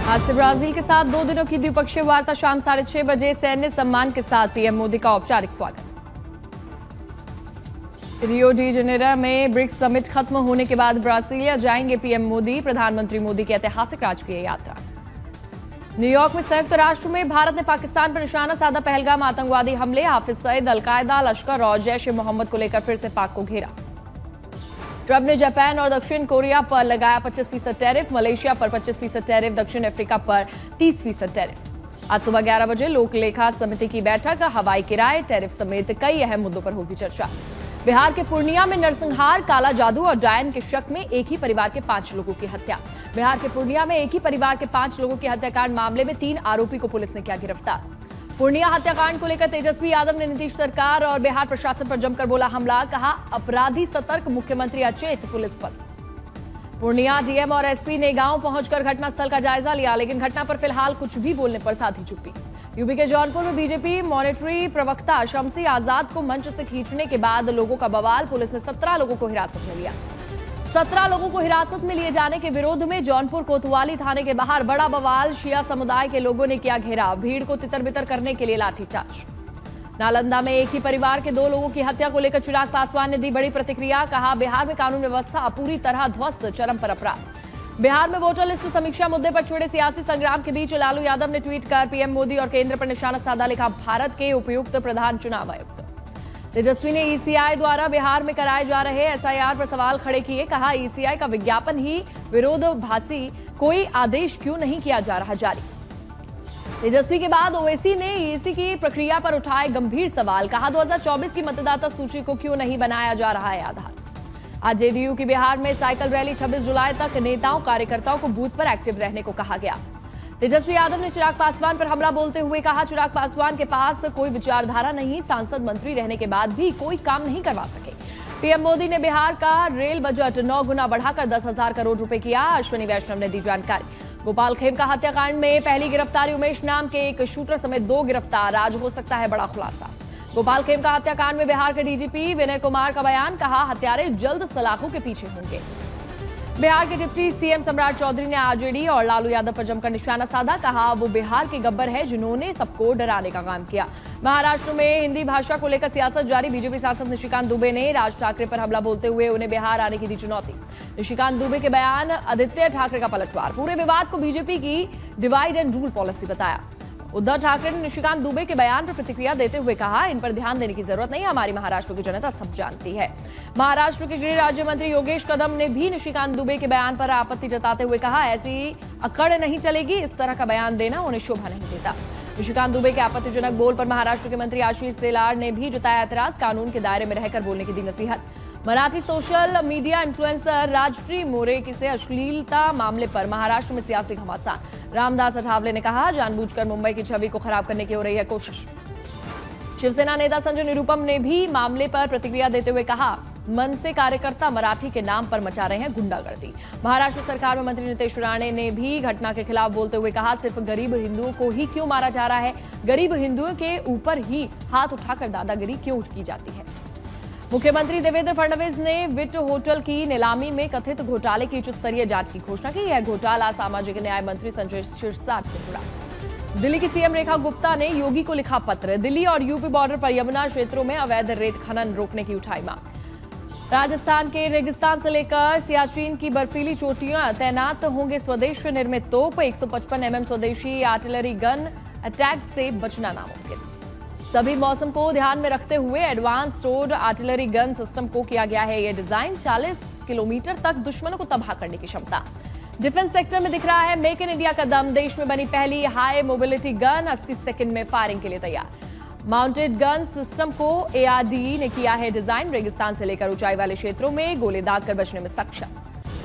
आज से ब्राजील के साथ 2 दिनों की द्विपक्षीय वार्ता शाम 6:30 बजे सैन्य सम्मान के साथ पीएम मोदी का औपचारिक स्वागत। रियो डी जेनेरो में ब्रिक्स समिट खत्म होने के बाद ब्राजीलिया जाएंगे पीएम मोदी। प्रधानमंत्री मोदी की ऐतिहासिक राजकीय यात्रा। न्यूयॉर्क में संयुक्त राष्ट्र में भारत ने पाकिस्तान पर निशाना साधा पहलगाम आतंकवादी हमले। हाफिज सईद, अलकायदा, लश्कर और जैश ए मोहम्मद को लेकर फिर से पाक को घेरा। ट्रंप ने जापान और दक्षिण कोरिया पर लगाया 25% टैरिफ। मलेशिया पर 25% टैरिफ, दक्षिण अफ्रीका पर 30% टैरिफ। आज सुबह 11 बजे लोक लेखा समिति की बैठक। हवाई किराए, टैरिफ समेत कई अहम मुद्दों पर होगी चर्चा। बिहार के पूर्णिया में नरसंहार, काला जादू और डायन के शक में एक ही परिवार के 5 लोगों की हत्या। बिहार के पूर्णिया में एक ही परिवार के 5 लोगों की हत्याकांड मामले में 3 आरोपी को पुलिस ने किया गिरफ्तार। पूर्णिया हत्याकांड को लेकर तेजस्वी यादव ने नीतीश सरकार और बिहार प्रशासन पर जमकर बोला हमला। कहा अपराधी सतर्क, मुख्यमंत्री अचेत, पुलिस पस्त। पूर्णिया डीएम और एसपी ने गांव पहुंचकर घटनास्थल का जायजा लिया, लेकिन घटना पर फिलहाल कुछ भी बोलने पर साधी चुप्पी। यूपी के जौनपुर में बीजेपी मॉनिटरी प्रवक्ता शमसी आजाद को मंच से खींचने के बाद लोगों का बवाल। पुलिस ने 17 लोगों को हिरासत में लिया। 17 लोगों को हिरासत में लिए जाने के विरोध में जौनपुर कोतवाली थाने के बाहर बड़ा बवाल। शिया समुदाय के लोगों ने किया घेराव। भीड़ को तितर-बितर करने के लिए लाठीचार्ज। नालंदा में एक ही परिवार के 2 लोगों की हत्या को लेकर चिराग पासवान ने दी बड़ी प्रतिक्रिया। कहा बिहार में कानून व्यवस्था पूरी तरह ध्वस्त, चरम पर अपराध। बिहार में वोटर लिस्ट समीक्षा मुद्दे पर छिड़े सियासी संग्राम के बीच लालू यादव ने ट्वीट कर पीएम मोदी और केंद्र पर निशाना साधा। लिखा भारत के उपयुक्त प्रधान चुनाव आयुक्त। तेजस्वी ने ईसीआई द्वारा बिहार में कराए जा रहे एसआईआर पर सवाल खड़े किए। कहा ईसीआई का विज्ञापन ही विरोधाभासी, कोई आदेश क्यों नहीं किया जा रहा जारी। तेजस्वी के बाद ओवैसी ने ईसी की प्रक्रिया पर उठाए गंभीर सवाल। कहा 2024 की मतदाता सूची को क्यों नहीं बनाया जा रहा है आधार। आज जेडीयू की बिहार में साइकिल रैली 26 जुलाई तक। नेताओं कार्यकर्ताओं को बूथ पर एक्टिव रहने को कहा गया। तेजस्वी यादव ने चिराग पासवान पर हमला बोलते हुए कहा चिराग पासवान के पास कोई विचारधारा नहीं, सांसद मंत्री रहने के बाद भी कोई काम नहीं करवा सके। पीएम मोदी ने बिहार का रेल बजट 9 गुना बढ़ाकर 10,000 करोड़ रुपए किया। अश्विनी वैष्णव ने दी जानकारी। गोपाल खेमका हत्याकांड में पहली गिरफ्तारी। उमेश नाम के एक शूटर समेत 2 गिरफ्तार। आज हो सकता है बड़ा खुलासा। गोपाल खेमका हत्याकांड में बिहार के डीजीपी विनय कुमार का बयान। कहा हत्यारे जल्द सलाखों के पीछे होंगे। बिहार के डिप्टी सीएम सम्राट चौधरी ने आरजेडी और लालू यादव पर जमकर निशाना साधा। कहा वो बिहार के गब्बर है जिन्होंने सबको डराने का काम किया। महाराष्ट्र में हिंदी भाषा को लेकर सियासत जारी। बीजेपी सांसद निशिकांत दुबे ने राज ठाकरे पर हमला बोलते हुए उन्हें बिहार आने की दी चुनौती। निशिकांत दुबे के बयान आदित्य ठाकरे का पलटवार। पूरे विवाद को बीजेपी की डिवाइड एंड रूल पॉलिसी बताया। उद्धव ठाकरे ने निशिकांत दुबे के बयान पर प्रतिक्रिया देते हुए कहा इन पर ध्यान देने की जरूरत नहीं, हमारी महाराष्ट्र की जनता सब जानती है। महाराष्ट्र के गृह राज्य मंत्री योगेश कदम ने भी निशिकांत दुबे के बयान पर आपत्ति जताते हुए कहा ऐसी अकड़ नहीं चलेगी, इस तरह का बयान देना उन्हें शोभा नहीं देता। निशिकांत दुबे के आपत्तिजनक बोल पर महाराष्ट्र के मंत्री आशीष शेलार ने भी जताया ऐतराज। कानून के दायरे में रहकर बोलने की दी नसीहत। Marathi social media influencer Rajshri More से अश्लीलता मामले पर महाराष्ट्र में सियासी घमासान। रामदास अठावले ने कहा जानबूझकर मुंबई की छवि को खराब करने की हो रही है कोशिश। शिवसेना नेता संजय निरुपम ने भी मामले पर प्रतिक्रिया देते हुए कहा मन से कार्यकर्ता मराठी के नाम पर मचा रहे हैं गुंडागर्दी। महाराष्ट्र सरकार में मंत्री नितेश राणे ने भी घटना के खिलाफ बोलते हुए कहा सिर्फ गरीब हिंदुओं को ही क्यों मारा जा रहा है, गरीब हिंदुओं के ऊपर ही हाथ उठाकर दादागिरी क्यों की जाती है। मुख्यमंत्री देवेंद्र फडणवीस ने विट होटल की नीलामी में कथित घोटाले की उच्च स्तरीय जांच की घोषणा की। यह घोटाला सामाजिक न्याय मंत्री संजय सिरसाट से जुड़ा। दिल्ली की सीएम रेखा गुप्ता ने योगी को लिखा पत्र। दिल्ली और यूपी बॉर्डर पर यमुना क्षेत्रों में अवैध रेत खनन रोकने की उठाई मांग। राजस्थान के रेगिस्तान से लेकर सियाचिन की बर्फीली चोटियां तैनात होंगे स्वदेश निर्मित तोप। 155 mm स्वदेशी आर्टिलरी गन अटैक से बचना नामुमकिन। सभी मौसम को ध्यान में रखते हुए advance road artillery gun system को किया गया है ये डिजाइन। 40 किलोमीटर तक दुश्मनों को तबाह करने की क्षमता। डिफेंस सेक्टर में दिख रहा है मेक इन इंडिया का दम। देश में बनी पहली हाई मोबिलिटी गन 80 सेकंड में फायरिंग के लिए तैयार। माउंटेड गन सिस्टम को एआरडी ने किया है डिजाइन। रेगिस्तान से लेकर ऊंचाई वाले क्षेत्रों में गोले दागकर बचने में सक्षम।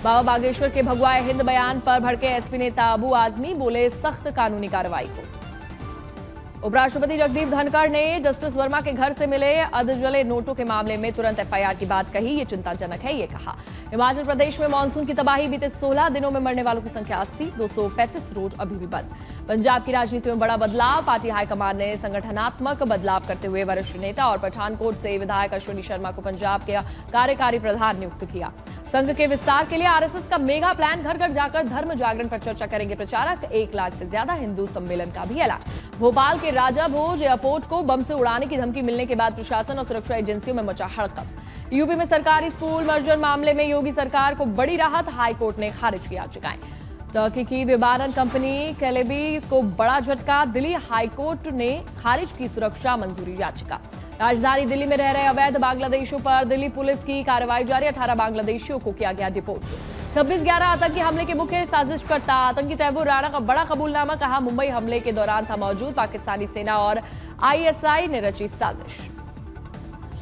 बाबा बागेश्वर के भगवाए हिंद बयान पर भड़के एसपी नेता अबू आजमी, बोले सख्त कानूनी कार्रवाई को। उपराष्ट्रपति जगदीप धनखड़ ने जस्टिस वर्मा के घर से मिले अधजले नोटों के मामले में तुरंत एफआईआर की बात कही। ये चिंताजनक है, ये कहा। हिमाचल प्रदेश में मानसून की तबाही। बीते 16 दिनों में मरने वालों की संख्या 80, 235 रोज अभी भी बंद। पंजाब की राजनीति में बड़ा बदलाव। पार्टी हाईकमान ने संगठनात्मक बदलाव करते हुए वरिष्ठ नेता और पठानकोट से विधायक अश्विनी शर्मा को पंजाब के कार्यकारी प्रधान नियुक्त किया। संघ के विस्तार के लिए आरएसएस का मेगा प्लान, घर घर जाकर धर्म जागरण पर चर्चा करेंगे प्रचारक। 1 लाख से ज्यादा हिंदू सम्मेलन का भी ऐलान। भोपाल के राजा भोज एयरपोर्ट को बम से उड़ाने की धमकी मिलने के बाद प्रशासन और सुरक्षा एजेंसियों में मचा हड़कंप। यूपी में सरकारी स्कूल मर्जर मामले में योगी सरकार को बड़ी राहत, हाईकोर्ट ने खारिज की याचिकाएं। टर्की की विमानन कंपनी केलेबी को बड़ा झटका, दिल्ली हाईकोर्ट ने खारिज की सुरक्षा मंजूरी याचिका। राजधानी दिल्ली में रह रहे अवैध बांग्लादेशियों पर दिल्ली पुलिस की कार्रवाई जारी। 18 बांग्लादेशियों को किया गया डिपोर्ट। 26/11 आतंकी हमले के मुख्य साजिशकर्ता आतंकी तैमूर राणा का बड़ा कबूलनामा, कहा मुंबई हमले के दौरान था मौजूद पाकिस्तानी सेना और आईएसआई ने रची साजिश।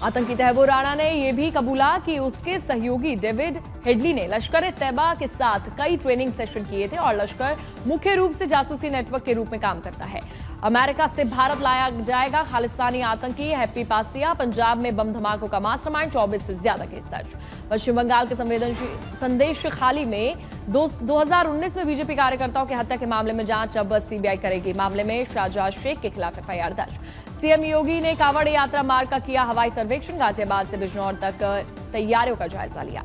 आतंकी तैमूर राणा ने यह भी कबूला कि उसके सहयोगी डेविड हेडली ने लश्कर तैयबा के साथ कई ट्रेनिंग सेशन किए थे और लश्कर मुख्य रूप से जासूसी नेटवर्क के रूप में काम करता है। अमेरिका से भारत लाया जाएगा खालिस्तानी आतंकी हैप्पी पासिया, पंजाब में बम धमाकों का मास्टरमाइंड, 24 से ज्यादा केस दर्ज। पश्चिम बंगाल के संदेश खाली में 2019 में बीजेपी कार्यकर्ताओं की हत्या के मामले में जांच अब सीबीआई करेगी। मामले में शाहजहां शेख के खिलाफ एफआईआर दर्ज। सीएम योगी ने कांवड़ यात्रा मार्ग का किया हवाई सर्वेक्षण, गाजियाबाद से बिजनौर तक तैयारियों का जायजा लिया।